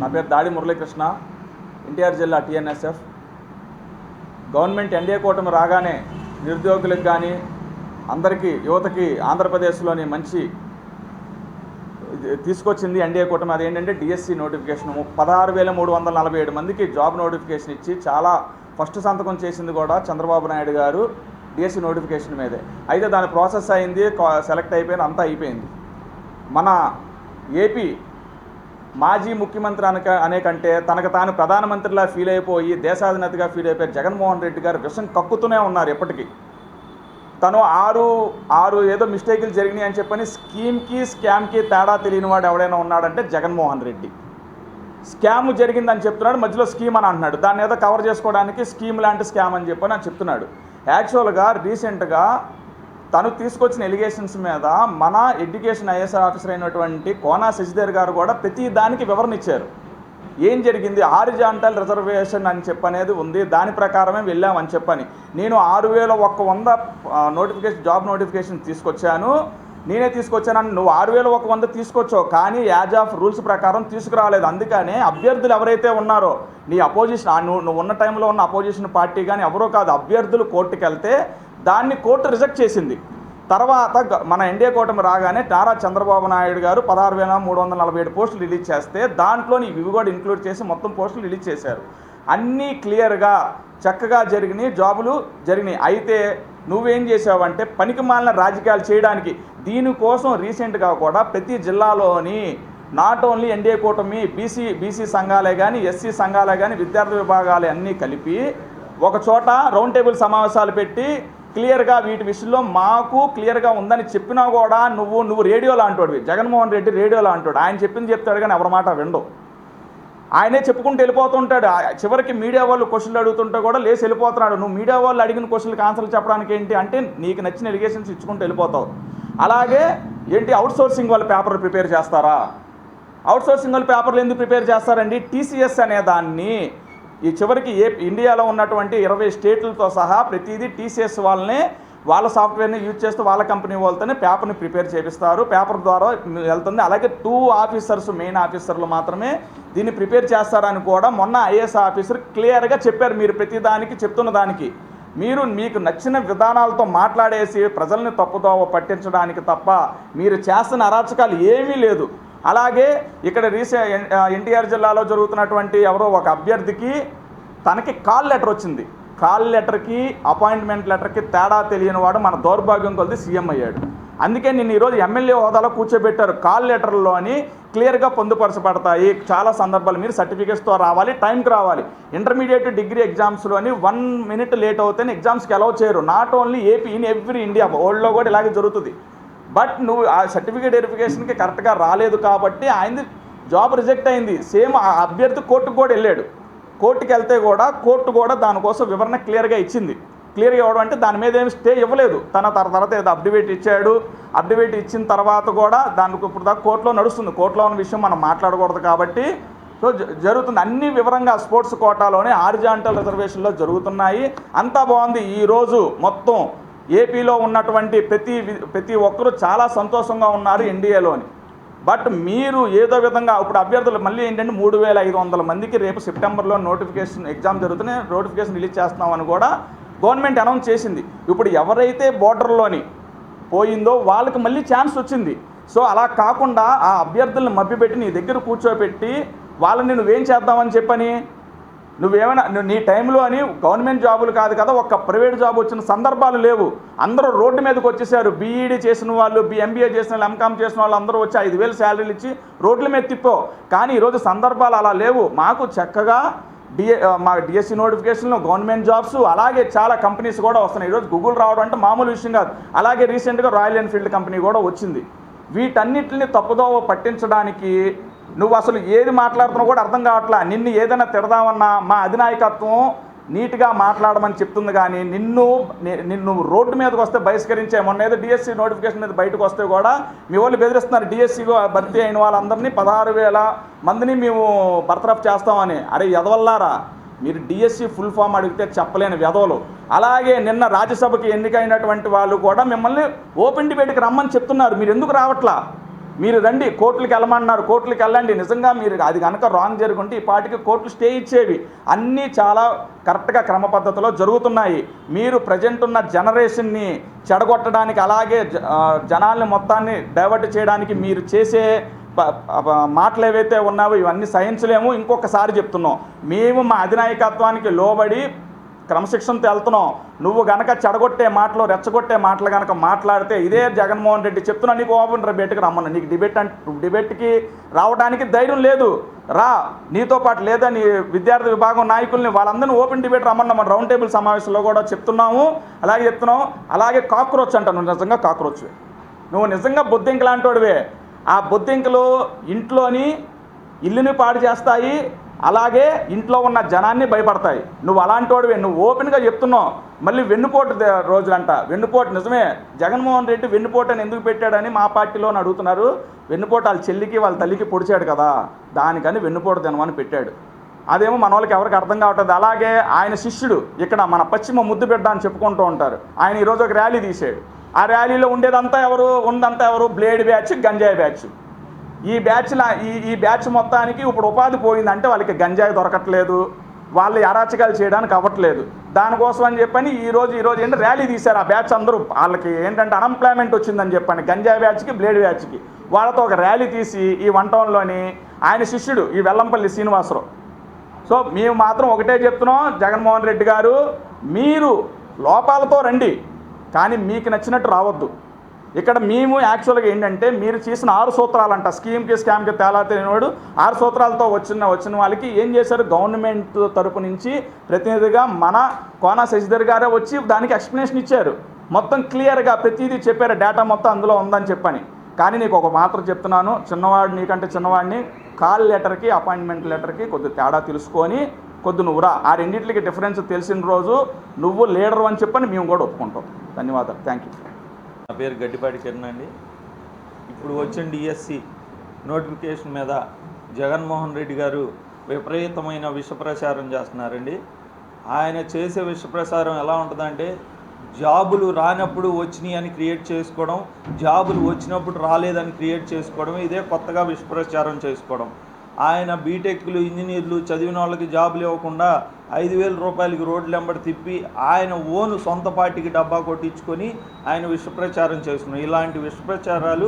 నా పేరు దాడి మురళీకృష్ణ, ఎన్టీఆర్ జిల్లా టీఎన్ఎస్ఎఫ్. గవర్నమెంట్ ఎన్డీఏ కూటమి రాగానే నిరుద్యోగులకు కానీ అందరికీ యువతకి ఆంధ్రప్రదేశ్లోని మంచి తీసుకొచ్చింది ఎన్డీఏ కూటమి. అదేంటంటే డిఎస్సి నోటిఫికేషన్ 16,347 మందికి జాబ్ నోటిఫికేషన్ ఇచ్చి చాలా ఫస్ట్ సంతకం చేసింది కూడా చంద్రబాబు నాయుడు గారు డిఎస్సి నోటిఫికేషన్ మీదే. అయితే దాని ప్రాసెస్ అయింది, సెలెక్ట్ అయిపోయింది, అంతా అయిపోయింది. మన ఏపీ మాజీ ముఖ్యమంత్రి అనే కంటే తనకు తాను ప్రధానమంత్రిలా ఫీల్ అయిపోయి దేశాధినేతగా ఫీల్ అయిపోయి జగన్మోహన్ రెడ్డి గారు విషం కక్కుతూనే ఉన్నారు. ఎప్పటికీ తను ఆరు ఏదో మిస్టేకులు జరిగినాయి అని చెప్పని స్కామ్కి తేడా తెలియని వాడు ఎవడైనా ఉన్నాడంటే జగన్మోహన్ రెడ్డి. స్కామ్ జరిగిందని చెప్తున్నాడు, మధ్యలో స్కీమ్ అని అంటున్నాడు. దాన్ని ఏదో కవర్ చేసుకోవడానికి స్కీమ్ లాంటి స్కామ్ అని చెప్పని అని చెప్తున్నాడు. యాక్చువల్గా రీసెంట్గా తను తీసుకొచ్చిన ఎలిగేషన్స్ మీద మన ఎడ్యుకేషన్ ఐఏఎస్ ఆఫీసర్ అయినటువంటి కోనా శశిధర్ గారు కూడా ప్రతి దానికి వివరణ ఇచ్చారు. ఏం జరిగింది, హారిజాంటల్ రిజర్వేషన్ అని చెప్పనేది ఉంది, దాని ప్రకారమే వెళ్ళామని చెప్పని. నేను 6,100 జాబ్ నోటిఫికేషన్ తీసుకొచ్చాను, నేనే తీసుకొచ్చానని నువ్వు 6,100 తీసుకొచ్చావు, కానీ యాజ్ ఆఫ్ రూల్స్ ప్రకారం తీసుకురాలేదు. అందుకనే అభ్యర్థులు ఎవరైతే ఉన్నారో నీ అపోజిషన్ నువ్వు ఉన్న టైంలో ఉన్న అపోజిషన్ పార్టీ కానీ ఎవరో కాదు, అభ్యర్థులు కోర్టుకు వెళ్తే దాన్ని కోర్టు రిజెక్ట్ చేసింది. తర్వాత మన ఎన్డీఏ కూటమి రాగానే నారా చంద్రబాబు నాయుడు గారు 16,347 పోస్టులు రిలీజ్ చేస్తే దాంట్లో ఇవి కూడా ఇంక్లూడ్ చేసి మొత్తం పోస్టులు రిలీజ్ చేశారు. అన్నీ క్లియర్గా చక్కగా జరిగినాయి, జాబులు జరిగినాయి. అయితే నువ్వేం చేసావంటే పనికిమాలిన రాజకీయాలు చేయడానికి దీనికోసం రీసెంట్గా కూడా ప్రతి జిల్లాలోని నాట్ ఓన్లీ ఎన్డీఏ కూటమి బీసీ సంఘాలే కానీ ఎస్సీ సంఘాలే కానీ విద్యార్థి విభాగాలే అన్నీ కలిపి ఒక చోట రౌండ్ టేబుల్ సమావేశాలు పెట్టి క్లియర్గా వీటి విషయంలో మాకు క్లియర్గా ఉందని చెప్పినా కూడా నువ్వు రేడియోలో అంటాడు, జగన్మోహన్ రెడ్డి రేడియోలో అంటాడు. ఆయన చెప్తాడు కానీ ఎవరి మాట వినడు. ఆయనే చెప్పుకుంటూ వెళ్ళిపోతుంటాడు. చివరికి మీడియా వాళ్ళు క్వశ్చన్లు అడుగుతుంటే కూడా లేచి వెళ్ళిపోతున్నాడు. నువ్వు మీడియా వాళ్ళు అడిగిన క్వశ్చన్లకు ఆన్సర్లు చెప్పడానికి ఏంటి అంటే నీకు నచ్చిన ఎలిగేషన్స్ ఇచ్చుకుంటూ వెళ్ళిపోతావు. అలాగే ఏంటి అవుట్సోర్సింగ్ వాళ్ళు పేపర్లు ప్రిపేర్ చేస్తారా? అవుట్సోర్సింగ్ వాళ్ళు పేపర్లు ఎందుకు ప్రిపేర్ చేస్తారండి? టీసీఎస్ అనే దాన్ని ఈ చివరికి ఇండియాలో ఉన్నటువంటి 20 స్టేట్లతో సహా ప్రతిదీ టీసీఎస్ వాళ్ళనే వాళ్ళ సాఫ్ట్వేర్ని యూజ్ చేస్తూ వాళ్ళ కంపెనీ వాళ్ళతోనే పేపర్ని ప్రిపేర్ చేపిస్తారు, పేపర్ ద్వారా వెళ్తుంది. అలాగే 2 ఆఫీసర్స్ మెయిన్ ఆఫీసర్లు మాత్రమే దీన్ని ప్రిపేర్ చేస్తారని కూడా మొన్న ఐఏఎస్ ఆఫీసర్ క్లియర్గా చెప్పారు. మీరు ప్రతిదానికి చెప్తున్న దానికి మీకు నచ్చిన విధానాలతో మాట్లాడేసి ప్రజల్ని తప్పుదోవ పట్టించడానికి తప్ప మీరు చేస్తున్న అరాచకాలు ఏమీ లేదు. అలాగే ఇక్కడ ఎన్టీఆర్ జిల్లాలో జరుగుతున్నటువంటి ఎవరో ఒక అభ్యర్థికి తనకి కాల్ లెటర్ వచ్చింది. కాల్ లెటర్కి అపాయింట్మెంట్ లెటర్కి తేడా తెలియని వాడు మన దౌర్భాగ్యం కొద్ది సీఎం అయ్యాడు. అందుకే నేను ఈరోజు ఎమ్మెల్యే హోదాలో కూర్చోబెట్టారు. కాల్ లెటర్లోని క్లియర్గా పొందుపరచబడతాయి చాలా సందర్భాలు. మీరు సర్టిఫికేట్స్తో రావాలి, టైంకి రావాలి. ఇంటర్మీడియట్ డిగ్రీ ఎగ్జామ్స్లోని 1 మినిట్ లేట్ అవుతేనే ఎగ్జామ్స్కి అలౌ చేయరు. Not only AP, in every India, వరల్డ్లో కూడా ఇలాగే జరుగుతుంది. బట్ నువ్వు ఆ సర్టిఫికేట్ వెరిఫికేషన్కి కరెక్ట్గా రాలేదు కాబట్టి ఆయనది జాబ్ రిజెక్ట్ అయింది. సేమ్ ఆ అభ్యర్థి కోర్టుకు కూడా వెళ్ళాడు. కోర్టుకి వెళ్తే కూడా కోర్టు కూడా దానికోసం వివరణ క్లియర్గా ఇచ్చింది. క్లియర్గా ఇవ్వడం అంటే దాని మీద ఏమి స్టే ఇవ్వలేదు. తర్వాత ఏదో అప్డేట్ ఇచ్చాడు. అప్డేట్ ఇచ్చిన తర్వాత కూడా దానికి ఇప్పుడు దాకా కోర్టులో నడుస్తుంది. కోర్టులో ఉన్న విషయం మనం మాట్లాడకూడదు కాబట్టి సో జరుగుతుంది. అన్ని వివరంగా స్పోర్ట్స్ కోటాలోనే హారిజాంటల్ రిజర్వేషన్లో జరుగుతున్నాయి. అంతా బాగుంది. ఈరోజు మొత్తం ఏపీలో ఉన్నటువంటి ప్రతి ఒక్కరూ చాలా సంతోషంగా ఉన్నారు ఎన్డీఏలోని. బట్ మీరు ఏదో విధంగా ఇప్పుడు అభ్యర్థులు మళ్ళీ ఏంటంటే 3,500 మందికి రేపు సెప్టెంబర్లో నోటిఫికేషన్ ఎగ్జామ్ జరుగుతున్నాయి, నోటిఫికేషన్ రిలీజ్ చేస్తున్నామని కూడా గవర్నమెంట్ అనౌన్స్ చేసింది. ఇప్పుడు ఎవరైతే బోర్డర్లోని పోయిందో వాళ్ళకి మళ్ళీ ఛాన్స్ వచ్చింది. సో అలా కాకుండా ఆ అభ్యర్థులను మభ్యపెట్టి నీ దగ్గర కూర్చోబెట్టి వాళ్ళని నువ్వేం చేద్దామని చెప్పని నువ్వేమైనా నీ టైంలో అని గవర్నమెంట్ జాబులు కాదు కదా, ఒక్క ప్రైవేట్ జాబ్ వచ్చిన సందర్భాలు లేవు. అందరూ రోడ్డు మీదకి వచ్చేసారు. బీఈడీ చేసిన వాళ్ళు, ఎంబీఏ చేసిన వాళ్ళు, ఎంకామ్ చేసిన వాళ్ళు అందరూ వచ్చి 5,000 శాలరీలు ఇచ్చి రోడ్ల మీద తిప్పావు. కానీ ఈరోజు సందర్భాలు అలా లేవు. మాకు చక్కగా మా డిఎస్సి నోటిఫికేషన్లో గవర్నమెంట్ జాబ్స్ అలాగే చాలా కంపెనీస్ కూడా వస్తున్నాయి. ఈరోజు గూగుల్ రావడం అంటే మామూలు విషయం కాదు. అలాగే రీసెంట్గా రాయల్ ఎన్ఫీల్డ్ కంపెనీ కూడా వచ్చింది. వీటన్నిటిని తప్పుదోవ పట్టించడానికి నువ్వు అసలు ఏది మాట్లాడుతున్నావు కూడా అర్థం కావట్లా. నిన్ను ఏదైనా తిడదామన్నా మా అధినాయకత్వం నీట్గా మాట్లాడమని చెప్తుంది, కానీ నిన్ను రోడ్డు మీదకి వస్తే బహిష్కరించే. మొన్న ఏదో డిఎస్సి నోటిఫికేషన్ మీద బయటకు వస్తే కూడా మీ వాళ్ళు బెదిరిస్తున్నారు. డిఎస్సి భర్తీ అయిన వాళ్ళందరినీ 16,000 మందిని మేము బర్తరఫ్ చేస్తామని. అరే ఎదవల్లారా, మీరు డిఎస్సి ఫుల్ ఫామ్ అడిగితే చెప్పలేని వెధవలు. అలాగే నిన్న రాజ్యసభకి ఎన్నికైనటువంటి వాళ్ళు కూడా మిమ్మల్ని ఓపెన్ డిబేట్కి రమ్మని చెప్తున్నారు. మీరు ఎందుకు రావట్లా? మీరు రండి, కోర్టులకు వెళ్ళమన్నారు, కోర్టులకు వెళ్ళండి. నిజంగా మీరు అది కనుక రాంగ్ జరుగుంటే ఈ పార్టీకి కోర్టులు స్టే ఇచ్చేవి. అన్నీ చాలా కరెక్ట్గా క్రమ పద్ధతిలో జరుగుతున్నాయి. మీరు ప్రజెంట్ ఉన్న జనరేషన్ని చెడగొట్టడానికి, అలాగే జనాల్ని మొత్తాన్ని డైవర్ట్ చేయడానికి మీరు చేసే మాటలు ఏవైతే ఉన్నావో ఇవన్నీ సహించలేము. ఇంకొకసారి చెప్తున్నాం, మేము మా అధినాయకత్వానికి లోబడి క్రమశిక్షణతో వెళ్తున్నాం. నువ్వు గనక చెడగొట్టే మాటలు, రెచ్చగొట్టే మాటలు కనుక మాట్లాడితే ఇదే జగన్మోహన్ రెడ్డి చెప్తున్నా, నీకు ఓపెన్ డిబేట్కి రమ్మన్నా. నీకు డిబేట్కి రావడానికి ధైర్యం లేదు, రా. నీతో పాటు లేదా నీ విద్యార్థి విభాగం నాయకుల్ని వాళ్ళందరినీ ఓపెన్ డిబేట్ రమ్మన్నా. మన రౌండ్ టేబుల్ సమావేశంలో కూడా చెప్తున్నాము, అలాగే చెప్తున్నాం. అలాగే కాక్రోచ్ అంట, నువ్వు నిజంగా కాక్రోచ్వే, నువ్వు నిజంగా బొద్దింక లాంటివాడివే. ఆ బొద్దింకలు ఇంట్లోని ఇల్లుని పాడు చేస్తాయి, అలాగే ఇంట్లో ఉన్న జనాన్ని భయపడతాయి. నువ్వు అలాంటి వాడివే, నువ్వు ఓపెన్గా చెప్తున్నావు. మళ్ళీ వెన్నుపోటు రోజులంట. వెన్నుపోటు నిజమే, జగన్మోహన్ రెడ్డి వెన్నుపోటు అని ఎందుకు పెట్టాడని మా పార్టీలో అడుగుతున్నారు. వెన్నుపోటు వాళ్ళ చెల్లికి వాళ్ళ తల్లికి పొడిచాడు కదా, దానికని వెన్నుపోటు తినమని పెట్టాడు. అదేమో మన వాళ్ళకి ఎవరికి అర్థం కావట్లేదు. అలాగే ఆయన శిష్యుడు ఇక్కడ మన పశ్చిమ ముద్దు బిడ్డ అని చెప్పుకుంటూ ఉంటారు. ఆయన ఈరోజు ఒక ర్యాలీ తీసాడు. ఆ ర్యాలీలో ఉందంతా ఎవరు బ్లేడ్ బ్యాచ్, గంజాయి బ్యాచ్. ఈ బ్యాచ్ మొత్తానికి ఇప్పుడు ఉపాధి పోయిందంటే వాళ్ళకి గంజాయి దొరకట్లేదు, వాళ్ళు అరాచకాలు చేయడానికి అవ్వట్లేదు. దానికోసం అని చెప్పని ఈరోజు ఏంటంటే ర్యాలీ తీశారు. ఆ బ్యాచ్ అందరూ వాళ్ళకి ఏంటంటే అన్ఎంప్లాయ్మెంట్ వచ్చిందని చెప్పండి, గంజాయి బ్యాచ్కి, బ్లేడ్ బ్యాచ్కి. వాళ్ళతో ఒక ర్యాలీ తీసి ఈ వంటంలోని ఆయన శిష్యుడు ఈ వెల్లంపల్లి శ్రీనివాసరావు. సో మేము మాత్రం ఒకటే చెప్తున్నాం, జగన్మోహన్ రెడ్డి గారు మీరు లోపాలతో రండి, కానీ మీకు నచ్చినట్టు రావద్దు. ఇక్కడ మేము యాక్చువల్గా ఏంటంటే మీరు చేసిన 6 సూత్రాలంట, స్కామ్కి తేలా తెలియనివాడు 6 సూత్రాలతో వచ్చిన వాళ్ళకి ఏం చేశారు, గవర్నమెంట్ తరపు నుంచి ప్రతినిధిగా మన కోన శశిధర్ గారే వచ్చి దానికి ఎక్స్ప్లెనేషన్ ఇచ్చారు. మొత్తం క్లియర్గా ప్రతిదీ చెప్పారు, డేటా మొత్తం అందులో ఉందని చెప్పని. కానీ నీకు ఒక మాత్రం చెప్తున్నాను, నీకంటే చిన్నవాడిని, కాల్ లెటర్కి అపాయింట్మెంట్ లెటర్కి కొద్దిగా తేడా తెలుసుకొని నువ్వు రా. ఆ రెండింటికి డిఫరెన్స్ తెలిసిన రోజు నువ్వు లీడరు అని చెప్పని మేము కూడా ఒప్పుకుంటాం. ధన్యవాదాలు, థ్యాంక్ యూ. నా పేరు గడ్డిపాటి కిరణ్ అండి. ఇప్పుడు వచ్చిన డిఎస్సి నోటిఫికేషన్ మీద జగన్మోహన్ రెడ్డి గారు విపరీతమైన విషప్రచారం చేస్తున్నారండి. ఆయన చేసే విషప్రచారం ఎలా ఉంటుందంటే, జాబులు రానప్పుడు వచ్చినాయి అని క్రియేట్ చేసుకోవడం, జాబులు వచ్చినప్పుడు రాలేదని క్రియేట్ చేసుకోవడం, ఇదే కొత్తగా విషప్రచారం చేసుకోవడం. ఆయన బీటెక్లు, ఇంజనీర్లు చదివిన వాళ్ళకి జాబులు ఇవ్వకుండా 5,000 రూపాయలకి రోడ్లు వెంబడి తిప్పి ఆయన సొంత పార్టీకి డబ్బా కొట్టించుకొని ఆయన విషప్రచారం చేస్తున్నారు. ఇలాంటి విషప్రచారాలు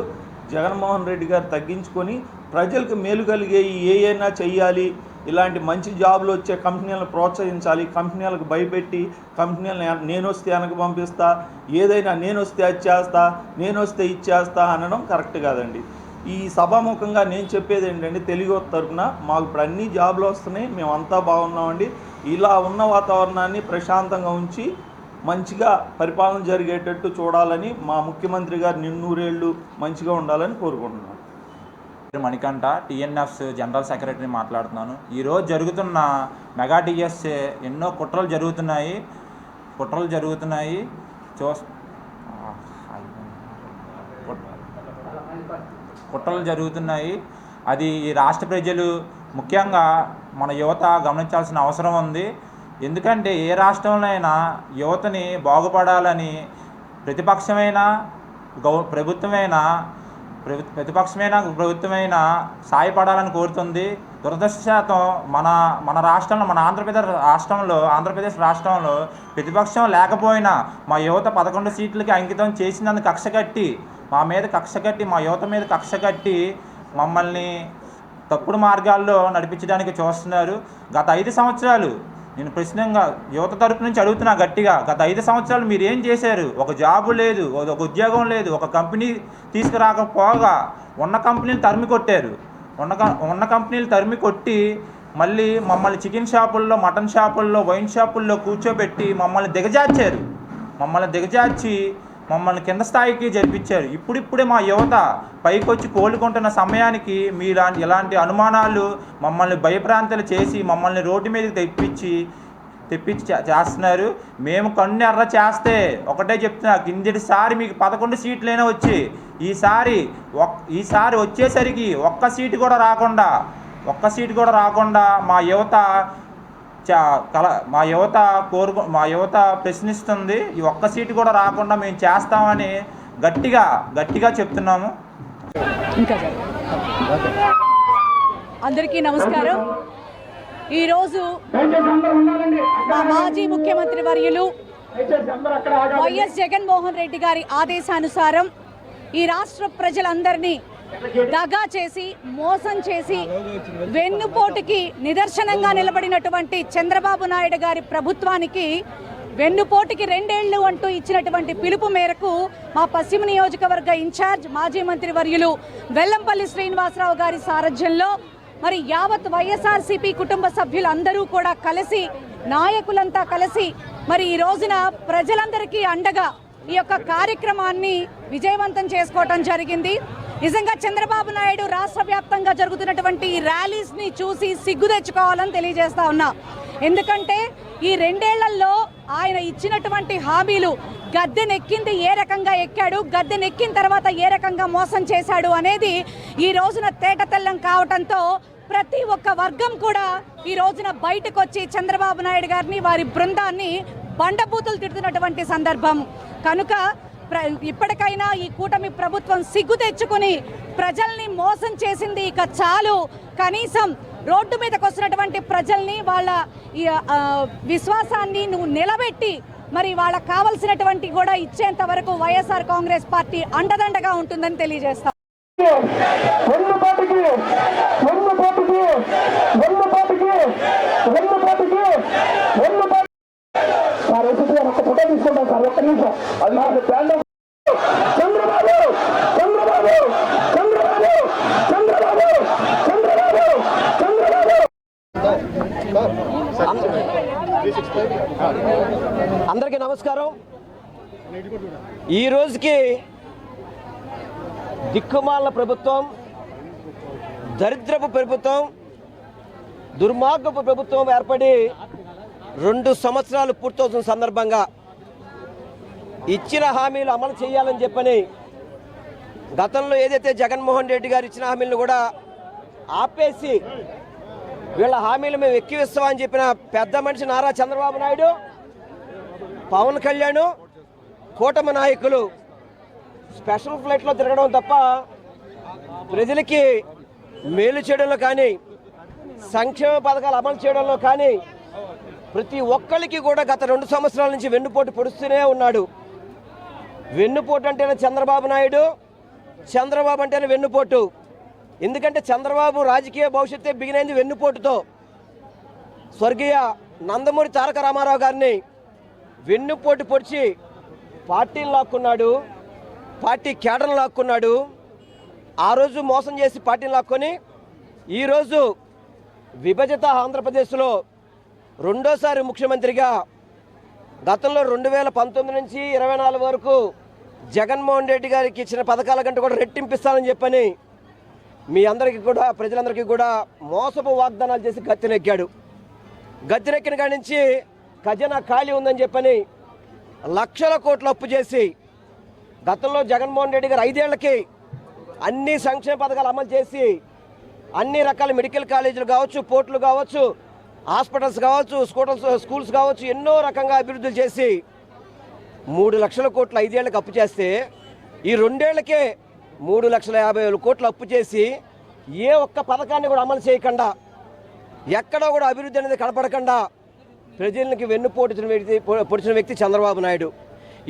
జగన్మోహన్ రెడ్డి గారు తగ్గించుకొని ప్రజలకు మేలు కలిగే ఏమైనా చెయ్యాలి, ఇలాంటి మంచి జాబులు వచ్చే కంపెనీలను ప్రోత్సహించాలి, కంపెనీలకు భయపెట్టి కంపెనీలను నేను వస్తే వెనక్కి పంపిస్తా, ఏదైనా నేను వస్తే అది చేస్తా, నేను వస్తే ఇచ్చేస్తా అనడం కరెక్ట్ కాదండి. ఈ సభాముఖంగా నేను చెప్పేది ఏంటంటే, తెలుగు తరఫున మాకు ఇప్పుడు అన్ని జాబులు వస్తున్నాయి, మేమంతా బాగున్నామండి. ఇలా ఉన్న వాతావరణాన్ని ప్రశాంతంగా ఉంచి మంచిగా పరిపాలన జరిగేటట్టు చూడాలని మా ముఖ్యమంత్రి గారు నిన్నూరేళ్ళు మంచిగా ఉండాలని కోరుకుంటున్నాను. మణికంఠ, టీఎన్ఎఫ్ జనరల్ సెక్రటరీ మాట్లాడుతున్నాను. ఈరోజు జరుగుతున్న మెగా డిఎస్ ఎన్నో కుట్రలు జరుగుతున్నాయి. కుట్రలు జరుగుతున్నాయి. అది ఈ రాష్ట్ర ప్రజలు, ముఖ్యంగా మన యువత గమనించాల్సిన అవసరం ఉంది. ఎందుకంటే ఏ రాష్ట్రంలోనైనా యువతని బాగుపడాలని ప్రతిపక్షమైన ప్రభుత్వమైనా సాయపడాలని కోరుతుంది. దురదృష్టశాతం మన రాష్ట్రంలో, మన ఆంధ్రప్రదేశ్ రాష్ట్రంలో ప్రతిపక్షం లేకపోయినా మా యువత 11 సీట్లకి అంకితం చేసినందుకు మా యువత మీద కక్ష కట్టి మమ్మల్ని తప్పుడు మార్గాల్లో నడిపించడానికి చూస్తున్నారు. గత 5 సంవత్సరాలు నేను ప్రశ్నంగా యువత తరపు నుంచి అడుగుతున్నా గట్టిగా, గత 5 సంవత్సరాలు మీరు ఏం చేశారు? ఒక జాబు లేదు, ఒక ఉద్యోగం లేదు, ఒక కంపెనీ తీసుకురాకపోగా ఉన్న కంపెనీలు తరిమి కొట్టి మళ్ళీ మమ్మల్ని చికెన్ షాపుల్లో, మటన్ షాపుల్లో, వైన్ షాపుల్లో కూర్చోబెట్టి మమ్మల్ని దిగజార్చి మమ్మల్ని కింద స్థాయికి జరిపించారు. ఇప్పుడిప్పుడే మా యువత పైకి వచ్చి కోలుకుంటున్న సమయానికి ఇలాంటి అనుమానాలు మమ్మల్ని భయభ్రాంతులు చేసి మమ్మల్ని రోడ్డు మీదకి తెప్పించి చేస్తున్నారు. మేము కన్ను ఎర్ర చేస్తే ఒకటే చెప్తున్నా, కిందటిసారి మీకు 11 సీట్లైనా వచ్చి ఈసారి వచ్చేసరికి ఒక్క సీటు కూడా రాకుండా మా యువత ప్రశ్నిస్తుంది. ఈ ఒక్క సీటు కూడా రాకుండా మేము చేస్తామని గట్టిగా చెప్తున్నాము. ఇంకా అందరికీ నమస్కారం. ఈరోజు మా మాజీ ముఖ్యమంత్రి వర్యులు వైఎస్ జగన్మోహన్ రెడ్డి గారి ఆదేశానుసారం ఈ రాష్ట్ర ప్రజలందరినీ దగా చేసి మోసం చేసి వెన్నుపోటుకి నిదర్శనంగా నిలబడినటువంటి చంద్రబాబు నాయుడు గారి ప్రభుత్వానికి వెన్నుపోటుకి 2 ఏళ్లు అంటూ ఇచ్చినటువంటి పిలుపు మేరకు మా పశ్చిమ నియోజకవర్గ ఇన్ఛార్జ్ మాజీ మంత్రి వర్యులు వెల్లంపల్లి శ్రీనివాసరావు గారి సారథ్యంలో మరి యావత్ వైఎస్ఆర్సీపీ కుటుంబ సభ్యులందరూ కూడా కలిసి నాయకులంతా కలిసి మరి ఈ రోజున ప్రజలందరికీ అండగా ఈ యొక్క కార్యక్రమాన్ని విజయవంతం చేసుకోవటం జరిగింది. నిజంగా చంద్రబాబు నాయుడు రాష్ట్ర వ్యాప్తంగా జరుగుతున్నటువంటి ఈ ర్యాలీస్ని చూసి సిగ్గు తెచ్చుకోవాలని తెలియజేస్తా ఉన్నా. ఎందుకంటే ఈ 2 ఏళ్లలో ఆయన ఇచ్చినటువంటి హామీలు గద్దెనెక్కింది ఏ రకంగా ఎక్కాడు, గద్దెనెక్కిన తర్వాత ఏ రకంగా మోసం చేశాడు అనేది ఈ రోజున తేటతెల్లం కావటంతో ప్రతి ఒక్క వర్గం కూడా ఈ రోజున బయటకు వచ్చి చంద్రబాబు నాయుడు గారిని వారి బృందాన్ని బండబూతులు తిడుతున్నటువంటి సందర్భం కనుక ఇప్పటికైనా ఈ కూటమి ప్రభుత్వం సిగ్గు తెచ్చుకుని ప్రజల్ని మోసం చేసింది ఇక చాలు, కనీసం రోడ్డు మీదకి వస్తున్నటువంటి ప్రజల్ని వాళ్ళ విశ్వాసాన్ని నువ్వు నిలబెట్టి మరి వాళ్ళకు కావలసినటువంటి కూడా ఇచ్చేంత వరకు వైఎస్ఆర్ కాంగ్రెస్ పార్టీ అండదండగా ఉంటుందని తెలియజేస్తాం. అందరికీ నమస్కారం. ఈ రోజుకి దిక్కుమాల ప్రభుత్వం, దరిద్రపు ప్రభుత్వం, దుర్మార్గపు ప్రభుత్వం ఏర్పడి 2 సంవత్సరాలు పూర్తవుతున్న సందర్భంగా ఇచ్చిన హామీలు అమలు చేయాలని చెప్పని గతంలో ఏదైతే జగన్మోహన్ రెడ్డి గారు ఇచ్చిన హామీలను కూడా ఆపేసి వీళ్ళ హామీలు మేము ఎక్కిస్తామని చెప్పిన పెద్ద మనిషి నారా చంద్రబాబు నాయుడు, పవన్ కళ్యాణ్, కూటమి నాయకులు స్పెషల్ ఫ్లైట్లో తిరగడం తప్ప ప్రజలకి మేలు చేయడంలో కానీ సంక్షేమ పథకాలు అమలు చేయడంలో కానీ ప్రతి ఒక్కరికి కూడా గత 2 సంవత్సరాల నుంచి వెన్నుపోటు పొడుస్తూనే ఉన్నాడు. వెన్నుపోటు అంటేనే చంద్రబాబు నాయుడు, చంద్రబాబు అంటేనే వెన్నుపోటు. ఎందుకంటే చంద్రబాబు రాజకీయ భవిష్యత్తే బిగినైంది వెన్నుపోటుతో. స్వర్గీయ నందమూరి తారక రామారావు గారిని వెన్నుపోటు పొడిచి పార్టీని లాక్కున్నాడు, పార్టీ కేడర్ను లాక్కున్నాడు. ఆ రోజు మోసం చేసి పార్టీని లాక్కొని ఈరోజు విభజిత ఆంధ్రప్రదేశ్లో రెండోసారి ముఖ్యమంత్రిగా గతంలో 2019 నుంచి 24 వరకు జగన్మోహన్ రెడ్డి గారికి ఇచ్చిన పథకాల కంటే కూడా రెట్టింపిస్తానని చెప్పని మీ అందరికీ కూడా ప్రజలందరికీ కూడా మోసపు వాగ్దానాలు చేసి గద్దెనెక్కాడు. గద్దెనెక్కిన కాడి నుంచి ఖజానా ఖాళీ ఉందని చెప్పని లక్షల కోట్లు అప్పు చేసి గతంలో జగన్మోహన్ రెడ్డి గారు 5 ఏళ్లకి అన్ని సంక్షేమ పథకాలు అమలు చేసి అన్ని రకాల మెడికల్ కాలేజీలు కావచ్చు, పోర్టులు కావచ్చు, హాస్పిటల్స్ కావచ్చు, స్కూల్స్ కావచ్చు, ఎన్నో రకంగా అభివృద్ధులు చేసి 3 లక్షల కోట్లు 5 ఏళ్ళకి అప్పు చేస్తే ఈ 2 ఏళ్లకే 3,50,000 కోట్లు అప్పు చేసి ఏ ఒక్క పథకాన్ని కూడా అమలు చేయకుండా ఎక్కడో కూడా అభివృద్ధి అనేది కనపడకుండా ప్రజలకి పొడిచిన వ్యక్తి చంద్రబాబు నాయుడు.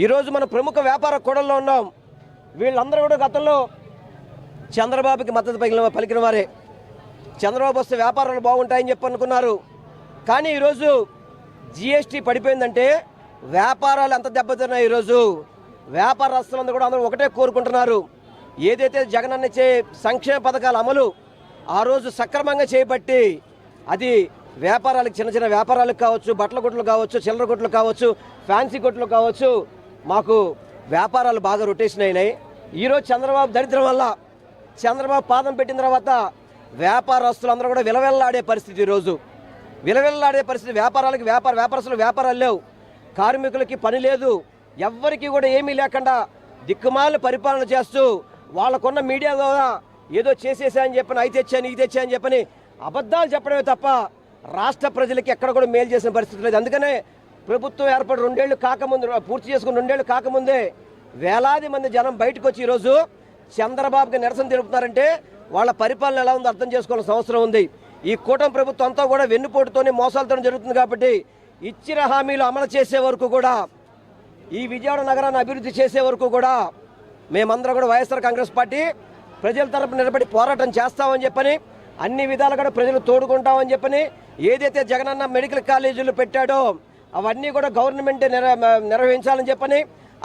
ఈరోజు మన ప్రముఖ వ్యాపార కూడల్లో ఉన్నాం. వీళ్ళందరూ కూడా గతంలో చంద్రబాబుకి మద్దతు పలికిన వారే. చంద్రబాబు వస్తే వ్యాపారాలు బాగుంటాయని చెప్పి అనుకున్నారు. కానీ ఈరోజు జిఎస్టీ పడిపోయిందంటే వ్యాపారాలు ఎంత దెబ్బతిన్నాయి. ఈరోజు వ్యాపారస్తులందరూ కూడా అందరూ ఒకటే కోరుకుంటున్నారు, ఏదైతే జగనన్న సంక్షేమ పథకాల అమలు ఆ రోజు సక్రమంగా చేయబట్టి అది వ్యాపారాలకు చిన్న చిన్న వ్యాపారాలకు కావచ్చు, బట్టల కొట్లు కావచ్చు, చిల్లర కొట్లు కావచ్చు, ఫ్యాన్సీ కొట్లు కావచ్చు, మాకు వ్యాపారాలు బాగా రొటేషన్ అయినాయి. ఈరోజు చంద్రబాబు దరిద్రం వల్ల చంద్రబాబు పాదం పెట్టిన తర్వాత వ్యాపారస్తులందరూ కూడా విలవెల్లాడే పరిస్థితి. ఈరోజు విలవెల్లాడే పరిస్థితి. వ్యాపారస్తులు వ్యాపారాలు లేవు, కార్మికులకి పని లేదు, ఎవ్వరికీ కూడా ఏమీ లేకుండా దిక్కుమాలను పరిపాలన చేస్తూ వాళ్ళకున్న మీడియా ద్వారా ఏదో చేసేసాయని చెప్పని అయి తెచ్చాను ఇది తెచ్చాయని చెప్పని అబద్ధాలు చెప్పడమే తప్ప రాష్ట్ర ప్రజలకి ఎక్కడ కూడా మేలు చేసిన పరిస్థితి లేదు. అందుకనే ప్రభుత్వం ఏర్పడి 2 ఏళ్ళు కాకముందు పూర్తి చేసుకుని 2 ఏళ్ళు కాకముందే వేలాది మంది జనం బయటకు వచ్చి ఈరోజు చంద్రబాబుకి నిరసన తెలుపుతున్నారంటే వాళ్ళ పరిపాలన ఎలా ఉందో అర్థం చేసుకోవాల్సిన అవసరం ఉంది. ఈ కూటమి ప్రభుత్వం అంతా కూడా వెన్నుపోటుతోనే మోసాలతో జరుగుతుంది కాబట్టి ఇచ్చిన హామీలు అమలు చేసే వరకు కూడా, ఈ విజయవాడ నగరాన్ని అభివృద్ధి చేసే వరకు కూడా మేమందరం కూడా వైఎస్ఆర్ కాంగ్రెస్ పార్టీ ప్రజల తరపున నిలబడి పోరాటం చేస్తామని చెప్పని, అన్ని విధాలు కూడా ప్రజలు తోడుకుంటామని చెప్పని, ఏదైతే జగనన్న మెడికల్ కాలేజీలు పెట్టాడో అవన్నీ కూడా గవర్నమెంట్ నిర్వహించాలని చెప్పని,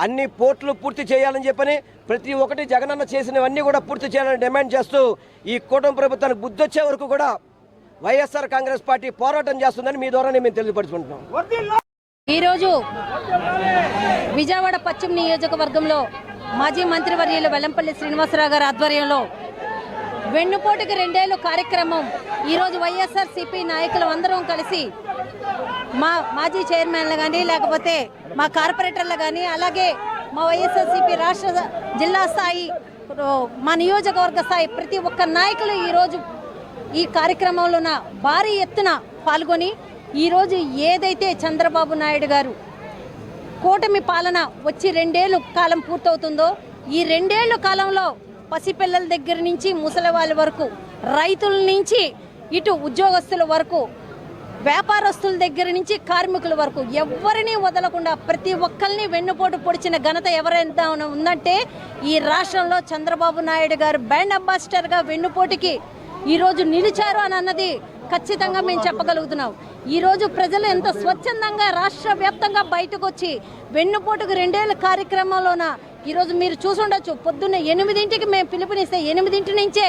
అన్ని పోర్టులు పూర్తి చేయాలని చెప్పని, ప్రతి ఒక్కటి జగనన్న చేసినవన్నీ కూడా పూర్తి చేయాలని డిమాండ్ చేస్తూ ఈ కూటమి ప్రభుత్వానికి బుద్ధి వచ్చే వరకు కూడా వైఎస్ఆర్ కాంగ్రెస్ పార్టీ పోరాటం చేస్తుందని మీ ద్వారానే మేము తెలియపరుచుకుంటున్నాం. ఈరోజు విజయవాడ పశ్చిమ నియోజకవర్గంలో మాజీ మంత్రివర్యులు వెల్లంపల్లి శ్రీనివాసరావు గారి ఆధ్వర్యంలో వెన్నుపోటుకి 2 ఏళ్లు కార్యక్రమం ఈరోజు వైఎస్ఆర్సీపీ నాయకులు అందరం కలిసి మా మాజీ చైర్మన్లు కానీ, లేకపోతే మా కార్పొరేటర్లు కానీ, అలాగే మా వైఎస్ఆర్సీపీ రాష్ట్ర జిల్లా స్థాయి, మా నియోజకవర్గ స్థాయి ప్రతి ఒక్క నాయకులు ఈరోజు ఈ కార్యక్రమంలో భారీ ఎత్తున పాల్గొని ఈరోజు ఏదైతే చంద్రబాబు నాయుడు గారు కూటమి పాలన వచ్చి 2 ఏళ్లు కాలం పూర్తవుతుందో, ఈ 2 ఏళ్ల కాలంలో పసిపిల్లల దగ్గర నుంచి ముసలి వాళ్ళ వరకు, రైతుల నుంచి ఇటు ఉద్యోగస్తుల వరకు, వ్యాపారస్తుల దగ్గర నుంచి కార్మికుల వరకు ఎవరిని వదలకుండా ప్రతి ఒక్కరిని వెన్నుపోటు పొడిచిన ఘనత ఎవరైనా ఉందంటే ఈ రాష్ట్రంలో చంద్రబాబు నాయుడు గారు బ్రాండ్ అంబాసిడర్గా వెన్నుపోటుకి ఈరోజు నిలిచారు అని అన్నది ఖచ్చితంగా మేము చెప్పగలుగుతున్నాం. ఈరోజు ప్రజలు ఎంత స్వచ్ఛందంగా రాష్ట్ర వ్యాప్తంగా బయటకు వచ్చి వెన్నుపోటుకు 2 ఏళ్ల కార్యక్రమంలోన ఈరోజు మీరు చూసుండొచ్చు. పొద్దున్న 8ంటికి మేము పిలుపునిస్తే 8 నుంచే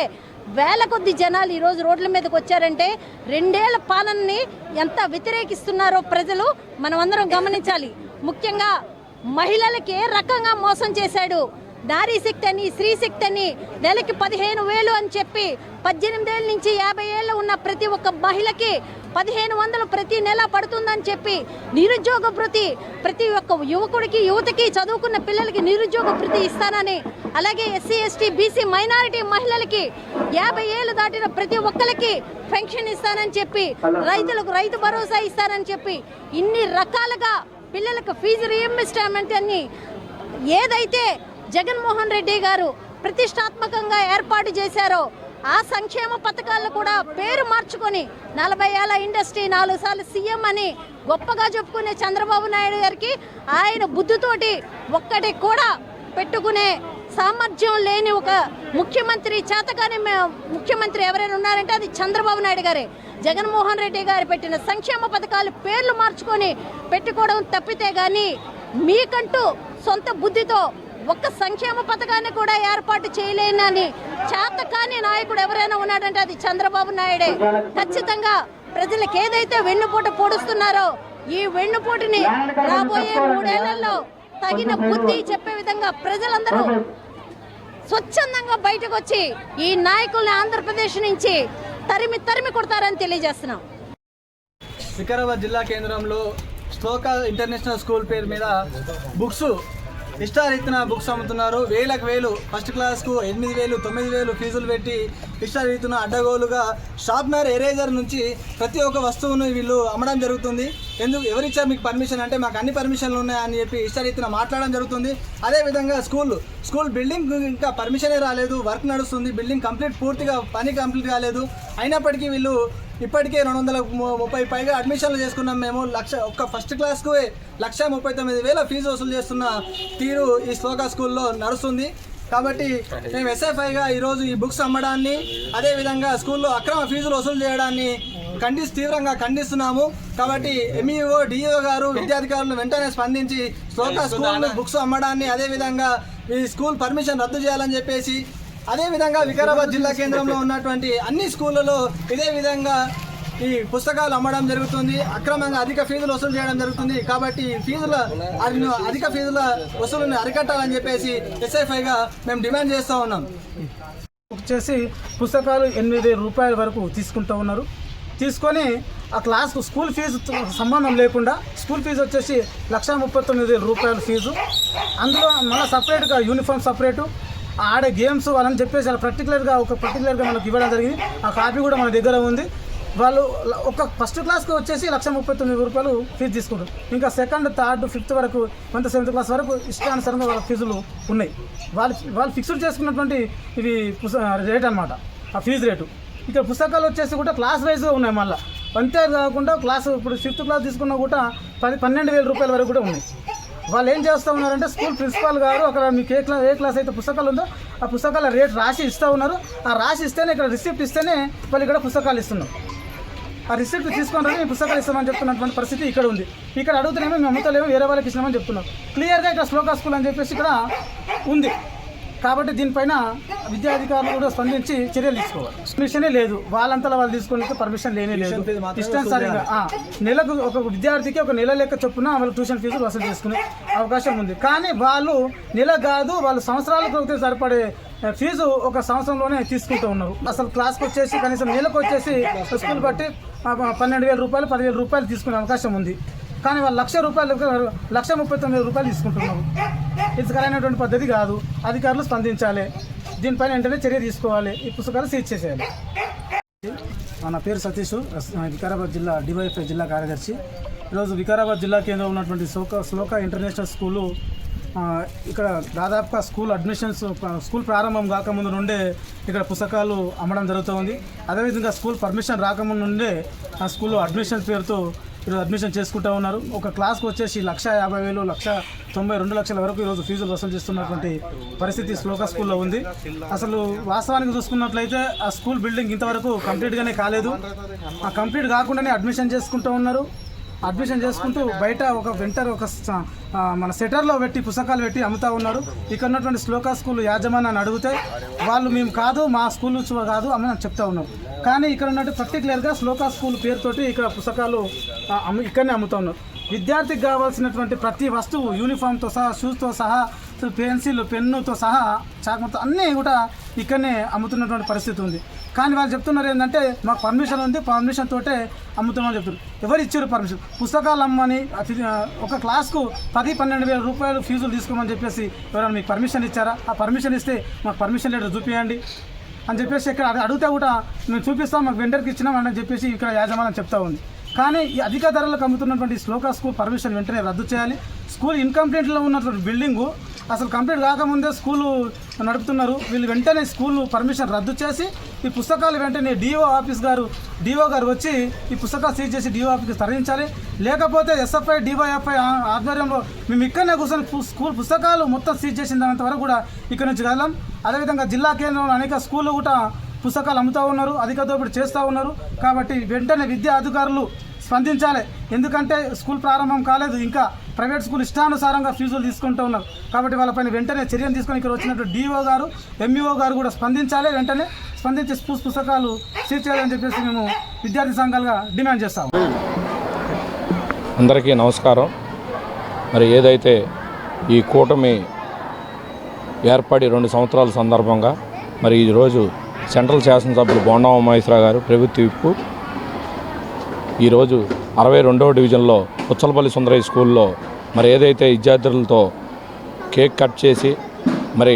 వేల కొద్ది జనాలు ఈరోజు రోడ్ల మీదకి వచ్చారంటే 2 ఏళ్ల పాలనని ఎంత వ్యతిరేకిస్తున్నారో ప్రజలు మనమందరం గమనించాలి. ముఖ్యంగా మహిళలకి ఏ రకంగా మోసం చేశాడు, నారీ శక్తి అని, స్త్రీ శక్తి అని, నెలకి 15,000 అని చెప్పి 18 ఏళ్ళ నుంచి 50 ఏళ్ళు ఉన్న ప్రతి ఒక్క మహిళకి 1,500 ప్రతి నెల పడుతుందని చెప్పి నిరుద్యోగ భృతి, ప్రతి ఒక్క యువకుడికి యువతకి చదువుకున్న పిల్లలకి నిరుద్యోగ భృతి ఇస్తానని, అలాగే ఎస్సీ ఎస్టీ బీసీ మైనారిటీ మహిళలకి 50 ఏళ్ళు దాటిన ప్రతి ఒక్కరికి పెన్షన్ ఇస్తానని చెప్పి, రైతులకు రైతు భరోసా ఇస్తానని చెప్పి, ఇన్ని రకాలుగా పిల్లలకు ఫీజు రీయింబర్స్మెంట్ అని ఏదైతే జగన్మోహన్ రెడ్డి గారు ప్రతిష్టాత్మకంగా ఏర్పాటు చేశారో ఆ సంక్షేమ పథకాలను కూడా పేరు మార్చుకొని 40 ఏళ్ల ఇండస్ట్రీ, 4 సార్లు సీఎం అని గొప్పగా చెప్పుకునే చంద్రబాబు నాయుడు గారికి ఆయన బుద్ధితోటి ఒక్కటి కూడా పెట్టుకునే సామర్థ్యం లేని ఒక ముఖ్యమంత్రి, చేతకాని ముఖ్యమంత్రి ఎవరైనా ఉన్నారంటే అది చంద్రబాబు నాయుడు గారే. జగన్మోహన్ రెడ్డి గారు పెట్టిన సంక్షేమ పథకాలు పేర్లు మార్చుకొని పెట్టుకోవడం తప్పితే కానీ మీకంటూ సొంత బుద్ధితో ఒక్క సంక్షేమ పథకాన్ని కూడా ఏర్పాటు చేయలేనని చేతకాని నాయకుడు ఎవరైనా ఉన్నాడంటే అది చంద్రబాబు నాయుడే. ఖచ్చితంగా ప్రజలకు ఏదైతే వెన్నుపోటు పొడుస్తున్నారో ఈ వెన్నుపోటుని రాబోయే 3 ఏళ్లలో తగిన బుద్ధి చెప్పే విధంగా ప్రజలందరూ స్వచ్ఛందంగా బయటకు వచ్చి ఈ నాయకుల్ని ఆంధ్రప్రదేశ్ నుంచి తరిమి కొడతారని తెలియజేస్తున్నాం. వికారాబాద్ జిల్లా కేంద్రంలో శ్లోక ఇంటర్నేషనల్ స్కూల్ పేరు మీద బుక్స్ ఇష్టారీతిన బుక్స్ అమ్ముతున్నారు. వేలకు వేలు, ఫస్ట్ క్లాస్కు 8,000, 9,000 ఫీజులు పెట్టి ఇష్టారీతిన అడ్డగోలుగా షార్ప్నర్, ఎరేజర్ నుంచి ప్రతి ఒక్క వస్తువును వీళ్ళు అమ్మడం జరుగుతుంది. ఎవరిచ్చారు మీకు పర్మిషన్ అంటే మాకు అన్ని పర్మిషన్లు ఉన్నాయని చెప్పి ఇష్టారీతిన మాట్లాడడం జరుగుతుంది. అదేవిధంగా స్కూల్ బిల్డింగ్ ఇంకా పర్మిషనే రాలేదు, వర్క్ నడుస్తుంది, బిల్డింగ్ పూర్తిగా పని కంప్లీట్ కాలేదు. అయినప్పటికీ వీళ్ళు ఇప్పటికే 230 పైగా అడ్మిషన్లు చేసుకున్నాం మేము. ఒక్క ఫస్ట్ క్లాస్కు 1,39,000 ఫీజు వసూలు చేస్తున్న తీరు ఈ శ్లోక స్కూల్లో నడుస్తుంది. కాబట్టి మేము ఎస్ఎఫ్ఐగా ఈరోజు ఈ బుక్స్ అమ్మడాన్ని, అదేవిధంగా స్కూల్లో అక్రమ ఫీజులు వసూలు చేయడాన్ని తీవ్రంగా ఖండిస్తున్నాము. కాబట్టి ఎంఈఓ, డిఈఓ గారు, విద్యాధికారులు వెంటనే స్పందించి శ్లోక స్కూల్ బుక్స్ అమ్మడాన్ని, అదేవిధంగా ఈ స్కూల్ పర్మిషన్ రద్దు చేయాలని చెప్పేసి, అదేవిధంగా వికారాబాద్ జిల్లా కేంద్రంలో ఉన్నటువంటి అన్ని స్కూళ్ళలో ఇదే విధంగా ఈ పుస్తకాలు అమ్మడం జరుగుతుంది. అక్రమంగా అధిక ఫీజులు వసూలు చేయడం జరుగుతుంది. కాబట్టి అధిక ఫీజుల వసూలుని అరికట్టాలని చెప్పేసి ఎస్ఎఫ్ఐగా మేము డిమాండ్ చేస్తూ ఉన్నాం. వచ్చేసి పుస్తకాలు 8,000 రూపాయల వరకు తీసుకుంటూ ఉన్నారు. తీసుకొని ఆ క్లాస్కు స్కూల్ ఫీజు సంబంధం లేకుండా స్కూల్ ఫీజు వచ్చేసి 1,39,000 రూపాయల ఫీజు. అందులో మళ్ళీ సపరేట్గా యూనిఫామ్ సపరేటు, ఆడే గేమ్స్ అని చెప్పేసి పర్టికులర్గా మనకు ఇవ్వడం జరిగింది. ఆ కాపీ కూడా మన దగ్గర ఉంది. వాళ్ళు ఒక ఫస్ట్ క్లాస్కి వచ్చేసి 1,39,000 రూపాయలు ఫీజు తీసుకుంటారు. ఇంకా సెకండ్, థర్డ్, ఫిఫ్త్ వరకు, కొంత 7th క్లాస్ వరకు ఇష్టానుసారంగా వాళ్ళ ఫీజులు ఉన్నాయి. వాళ్ళు ఫిక్స్డ్ చేసుకున్నటువంటి ఇది రేట్ అనమాట, ఆ ఫీజు రేటు. ఇక్కడ పుస్తకాలు వచ్చేసి కూడా క్లాస్ వైజ్గా ఉన్నాయి. మళ్ళీ అంతేకాకుండా క్లాస్ ఇప్పుడు 5th క్లాస్ తీసుకున్నా కూడా 12,000 రూపాయల వరకు కూడా ఉన్నాయి. వాళ్ళు ఏం చేస్తూ ఉన్నారంటే స్కూల్ ప్రిన్సిపాల్ గారు అక్కడ మీకు ఏ క్లాస్ అయితే పుస్తకాలు ఉందో ఆ పుస్తకాల రేట్ రాసి ఇస్తూ ఉన్నారు. ఆ రాసి ఇస్తేనే ఇక్కడ రిసిప్ట్ ఇస్తేనే వాళ్ళు ఇక్కడ పుస్తకాలు ఇస్తున్నాం. ఆ రిసిప్ట్ తీసుకొని మీ పుస్తకాలు ఇస్తామని చెప్తున్నటువంటి పరిస్థితి ఇక్కడ ఉంది. ఇక్కడ అడుగుతున్నామో మేము అమ్ముతలేమో వేరే వాళ్ళకి ఇచ్చినామని చెప్తున్నాం. క్లియర్గా ఇక్కడ శ్లోకా స్కూల్ అని చెప్పేసి ఇక్కడ ఉంది. కాబట్టి దీనిపైన విద్యాధికారులు కూడా స్పందించి చర్యలు తీసుకోవాలి. పర్మిషనే లేదు, వాళ్ళంతా వాళ్ళు తీసుకునే పర్మిషన్ లేనే లేదు. ఇష్టానుసారంగా నెలకు ఒక విద్యార్థికి ఒక నెల లెక్క చొప్పున వాళ్ళు ట్యూషన్ ఫీజులు వసూలు చేసుకునే అవకాశం ఉంది. కానీ వాళ్ళు నెల కాదు, వాళ్ళు సంవత్సరాలకు సరిపడే ఫీజు ఒక సంవత్సరంలోనే తీసుకుంటూ ఉన్నారు. అసలు క్లాస్కి వచ్చేసి కనీసం నెలకు వచ్చేసి స్కూల్ బట్టి 12,000 రూపాయలు 10,000 రూపాయలు తీసుకునే అవకాశం ఉంది. కానీ వాళ్ళు 1,00,000 రూపాయలు 1,39,000 రూపాయలు తీసుకుంటున్నారు. ఇది సరైనటువంటి పద్ధతి కాదు. అధికారులు స్పందించాలి, దీనిపైన వెంటనే చర్య తీసుకోవాలి, ఈ పుస్తకాలు సీజ్ చేసేయాలి. నా పేరు సతీష్, వికారాబాద్ జిల్లా డివైఎఫ్ఐ జిల్లా కార్యదర్శి. ఈరోజు వికారాబాద్ జిల్లా కేంద్రంలో ఉన్నటువంటి శ్లోకా ఇంటర్నేషనల్ స్కూలు ఇక్కడ దాదాపుగా స్కూల్ ప్రారంభం కాకముందు నుండే ఇక్కడ పుస్తకాలు అమ్మడం జరుగుతుంది. అదేవిధంగా స్కూల్ పర్మిషన్ రాకముందు నుండే ఆ స్కూల్లో అడ్మిషన్ పేరుతో ఈరోజు అడ్మిషన్ చేసుకుంటూ ఉన్నారు. ఒక క్లాస్కి వచ్చేసి 1,50,000, 1,90,000, 2 లక్షల వరకు ఈరోజు ఫీజులు వసూలు చేస్తున్నటువంటి పరిస్థితి శ్లోకా స్కూల్లో ఉంది. అసలు వాస్తవానికి చూసుకున్నట్లయితే ఆ స్కూల్ బిల్డింగ్ ఇంతవరకు కంప్లీట్గానే కాలేదు. ఆ కంప్లీట్ కాకుండానే అడ్మిషన్ చేసుకుంటూ ఉన్నారు. అడ్మిషన్ చేసుకుంటూ బయట ఒక మన సెటర్లో పెట్టి పుస్తకాలు పెట్టి అమ్ముతూ ఉన్నారు. ఇక్కడ ఉన్నటువంటి శ్లోకా స్కూల్ యాజమాన్యాన్ని అడిగితే వాళ్ళు మేము కాదు, మా స్కూల్ కాదు అని చెప్తా ఉన్నాం. కానీ ఇక్కడ ఉన్నట్టు పర్టికులర్గా శ్లోకా స్కూల్ పేరుతోటి ఇక్కడ పుస్తకాలు ఇక్కడనే అమ్ముతూ ఉన్నారు. విద్యార్థికి కావాల్సినటువంటి ప్రతి వస్తువు యూనిఫామ్తో సహా, షూస్తో సహా, పెన్సిల్, పెన్నుతో సహా, చాకుతో అన్నీ కూడా ఇక్కడనే అమ్ముతున్నటువంటి పరిస్థితి ఉంది. కానీ వాళ్ళు చెప్తున్నారు ఏంటంటే మాకు పర్మిషన్ ఉంది, పర్మిషన్ తోటే అమ్ముతామని చెప్తున్నారు. ఎవరు ఇచ్చారు పర్మిషన్? పుస్తకాలు అమ్మని ఒక క్లాస్కు 10,000-12,000 రూపాయలు ఫీజులు తీసుకోమని చెప్పేసి ఎవరైనా మీకు పర్మిషన్ ఇచ్చారా? ఆ పర్మిషన్ ఇస్తే మాకు పర్మిషన్ లెటర్ చూపించండి అని చెప్పేసి ఇక్కడ అడిగితే కూడా మేము చూపిస్తాం, మాకు వెండర్కి ఇచ్చినాం అని చెప్పేసి ఇక్కడ యాజమాన్యం చెప్తా ఉంది. కానీ ఈ అధిక ధరలకు అమ్ముతున్నటువంటి శ్లోకా స్కూల్ పర్మిషన్ వెంటనే రద్దు చేయాలి. స్కూల్ ఇన్కంప్లీట్లో ఉన్నటువంటి బిల్డింగు అసలు కంప్లీట్ కాకముందే స్కూలు నడుపుతున్నారు. వీళ్ళు వెంటనే స్కూల్ పర్మిషన్ రద్దు చేసి ఈ పుస్తకాలు వెంటనే డిఓ గారు వచ్చి ఈ పుస్తకాలు సీజ్ చేసి డిఓ ఆఫీస్కి తరలించాలి. లేకపోతే ఎస్ఎఫ్ఐ, డివైఎఫ్ఐ ఆధ్వర్యంలో మేము ఇక్కడనే కూర్చొని స్కూల్ పుస్తకాలు మొత్తం సీజ్ చేసినంత వరకు కూడా ఇక్కడ నుంచి కదలం. అదేవిధంగా జిల్లా కేంద్రంలో అనేక స్కూళ్ళు కూడా పుస్తకాలు అమ్ముతూ ఉన్నారు, అధిక దోపిడీ చేస్తూ ఉన్నారు. కాబట్టి వెంటనే విద్యా అధికారులు స్పందించాలి. ఎందుకంటే స్కూల్ ప్రారంభం కాలేదు, ఇంకా ప్రైవేట్ స్కూల్ ఇష్టానుసారంగా ఫీజులు తీసుకుంటూ ఉన్నారు. కాబట్టి వాళ్ళపైన వెంటనే చర్యలు తీసుకొని ఇక్కడ వచ్చినట్టు డిఓ గారు, ఎంఈఓ గారు కూడా స్పందించాలి. వెంటనే స్పందించి పుస్తకాలు సీజ్ చేయాలని చెప్పేసి మేము విద్యార్థి సంఘాలుగా డిమాండ్ చేస్తాము. అందరికీ నమస్కారం. మరి ఏదైతే ఈ కూటమి ఏర్పడి 2 సంవత్సరాల సందర్భంగా మరి ఈరోజు సెంట్రల్ శాసనసభ్యులు బోండా ఉమామహేశ్వరరావు గారు ప్రభుత్వ విప్పు ఈరోజు 62వ డివిజన్లో పుచ్చలపల్లి సుందరయ్య స్కూల్లో మరి ఏదైతే విద్యార్థులతో కేక్ కట్ చేసి మరి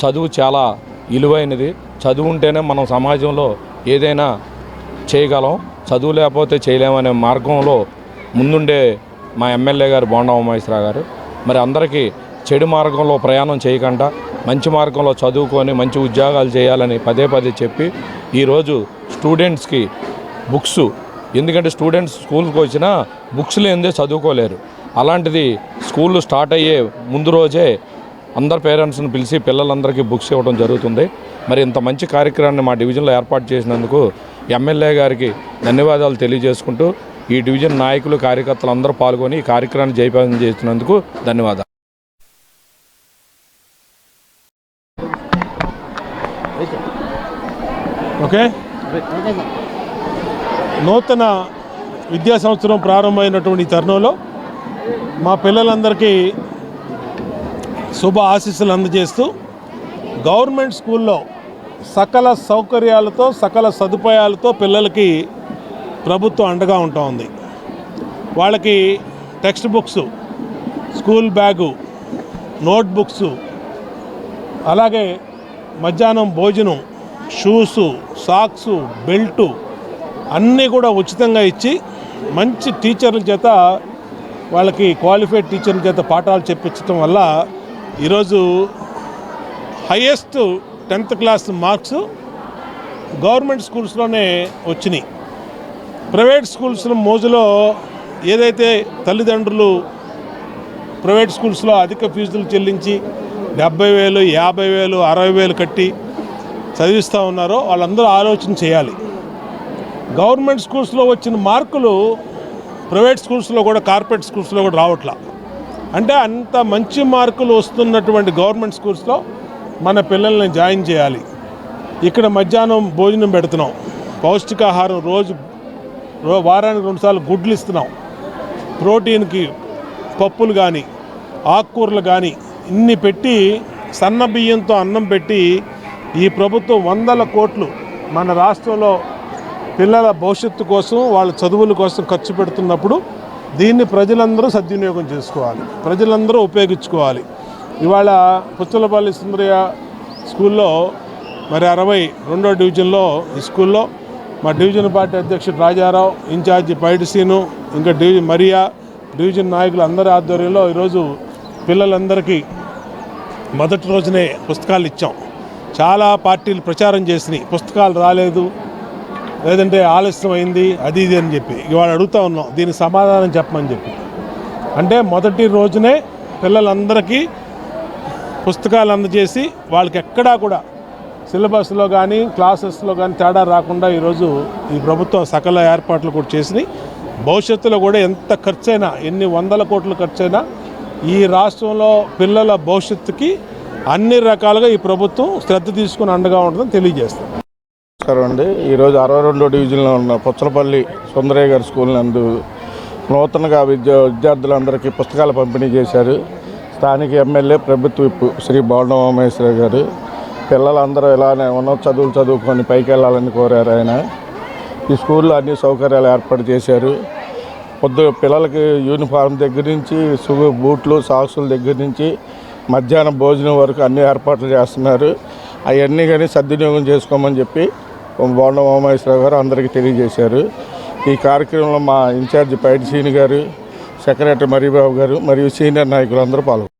చదువు చాలా విలువైనది, చదువు ఉంటేనే మనం సమాజంలో ఏదైనా చేయగలం, చదువు లేకపోతే చేయలేమనే మార్గంలో ముందుండే మా ఎమ్మెల్యే గారు బోండా ఉమామహేశ్వరరావు గారు మరి అందరికీ చెడు మార్గంలో ప్రయాణం చేయకుండా మంచి మార్గంలో చదువుకొని మంచి ఉద్యోగాలు చేయాలని పదే చెప్పి ఈరోజు స్టూడెంట్స్కి బుక్స్, ఎందుకంటే స్టూడెంట్స్ స్కూల్కి వచ్చినా బుక్స్ లేనిదే చదువుకోలేరు. అలాంటిది స్కూళ్ళు స్టార్ట్ అయ్యే ముందు రోజే అందరు పేరెంట్స్ని పిలిచి పిల్లలందరికీ బుక్స్ ఇవ్వడం జరుగుతుంది. మరి ఇంత మంచి కార్యక్రమాన్ని మా డివిజన్లో ఏర్పాటు చేసినందుకు ఎమ్మెల్యే గారికి ధన్యవాదాలు తెలియజేసుకుంటూ ఈ డివిజన్ నాయకులు, కార్యకర్తలు అందరూ పాల్గొని ఈ కార్యక్రమాన్ని జయప్రదం చేసినందుకు ధన్యవాదాలు. ఓకే, నూతన విద్యా సంవత్సరం ప్రారంభమైనటువంటి తరుణంలో మా పిల్లలందరికీ శుభ ఆశీస్సులు అందజేస్తూ గవర్నమెంట్ స్కూల్లో సకల సౌకర్యాలతో, సకల సదుపాయాలతో పిల్లలకి ప్రభుత్వం అండగా ఉంటా ఉంది. వాళ్ళకి text books, school bag, note books, అలాగే మధ్యాహ్నం భోజనం, షూసు, సాక్సు, బెల్టు, అన్నీ కూడా ఉచితంగా ఇచ్చి మంచి టీచర్ల చేత వాళ్ళకి క్వాలిఫైడ్ టీచర్ల చేత పాఠాలు చెప్పించడం వల్ల ఈరోజు highest 10th class marks government స్కూల్స్లోనే వచ్చినాయి. ప్రైవేట్ స్కూల్స్లో మోజులో ఏదైతే తల్లిదండ్రులు ప్రైవేట్ స్కూల్స్లో అధిక ఫీజులు చెల్లించి 70,000, 50,000, 60,000 కట్టి చదివిస్తూ ఉన్నారో వాళ్ళందరూ ఆలోచన చేయాలి. గవర్నమెంట్ స్కూల్స్లో వచ్చిన మార్కులు ప్రైవేట్ స్కూల్స్లో కూడా, కార్పొరేట్ స్కూల్స్లో కూడా రావట్లా. అంటే అంత మంచి మార్కులు వస్తున్నటువంటి గవర్నమెంట్ స్కూల్స్లో మన పిల్లల్ని జాయిన్ చేయాలి. ఇక్కడ మధ్యాహ్నం భోజనం పెడుతున్నాం, పౌష్టికాహారం వారానికి 2 సార్లు గుడ్లు ఇస్తున్నాం, ప్రోటీన్కి పప్పులు కానీ ఆకుకూరలు కానీ ఇన్ని పెట్టి సన్న బియ్యంతో అన్నం పెట్టి ఈ ప్రభుత్వం 100 కోట్లు మన రాష్ట్రంలో పిల్లల భవిష్యత్తు కోసం, వాళ్ళ చదువుల కోసం ఖర్చు పెడుతున్నప్పుడు దీన్ని ప్రజలందరూ సద్వినియోగం చేసుకోవాలి, ప్రజలందరూ ఉపయోగించుకోవాలి. ఇవాళ పుచ్చలపల్లి సుందరయ్య స్కూల్లో మరి 62వ డివిజన్లో ఈ స్కూల్లో మా డివిజన్ పార్టీ అధ్యక్షుడు రాజారావు, ఇన్ఛార్జి పైడిసీను, ఇంకా డివిజన్ నాయకులు అందరి ఆధ్వర్యంలో ఈరోజు పిల్లలందరికీ మొదటి రోజునే పుస్తకాలు ఇచ్చాం. చాలా పార్టీలు ప్రచారం చేసినాయి, పుస్తకాలు రాలేదు, లేదంటే ఆలస్యం అయింది, అది ఇది అని చెప్పి. ఇవాళ అడుగుతూ ఉన్నాం, దీనికి సమాధానం చెప్పమని చెప్పి. అంటే మొదటి రోజునే పిల్లలందరికీ పుస్తకాలు అందజేసి వాళ్ళకి ఎక్కడా కూడా సిలబస్లో కానీ క్లాసెస్లో కానీ తేడా రాకుండా ఈరోజు ఈ ప్రభుత్వం సకల ఏర్పాట్లు కూడా చేసినాయి. భవిష్యత్తులో కూడా ఎంత ఖర్చైనా, ఎన్ని 100 కోట్లు ఖర్చైనా ఈ రాష్ట్రంలో పిల్లల భవిష్యత్తుకి అన్ని రకాలుగా ఈ ప్రభుత్వం శ్రద్ధ తీసుకుని అండగా ఉంటుందని తెలియజేస్తాం. నమస్కారం అండి. ఈరోజు 62వ డివిజన్లో ఉన్న పుచ్చలపల్లి సుందరయ్య గారి స్కూల్ నందు నూతనంగా విద్యార్థులందరికీ పుస్తకాలు పంపిణీ చేశారు. స్థానిక ఎమ్మెల్యే ప్రభుత్వ విప్ శ్రీ బోండం ఉమామహేశ్వరరావు గారు పిల్లలందరూ ఇలానే ఉన్నత చదువులు చదువుకొని పైకి వెళ్ళాలని కోరారు. ఆయన ఈ స్కూల్లో అన్ని సౌకర్యాలు ఏర్పాటు చేశారు. పిల్లలకి యూనిఫామ్ దగ్గర నుంచి బూట్లు సాక్సుల దగ్గర నుంచి మధ్యాహ్నం భోజనం వరకు అన్ని ఏర్పాట్లు చేస్తున్నారు. అవన్నీ కానీ సద్వినియోగం చేసుకోమని చెప్పి బోండం ఉమామహేశ్వరరావు గారు అందరికీ తెలియజేశారు. ఈ కార్యక్రమంలో మా ఇన్ఛార్జి పైడిసీని గారు, సెక్రటరీ మరీబాబు గారు మరియు సీనియర్ నాయకులు అందరూ పాల్గొన్నారు.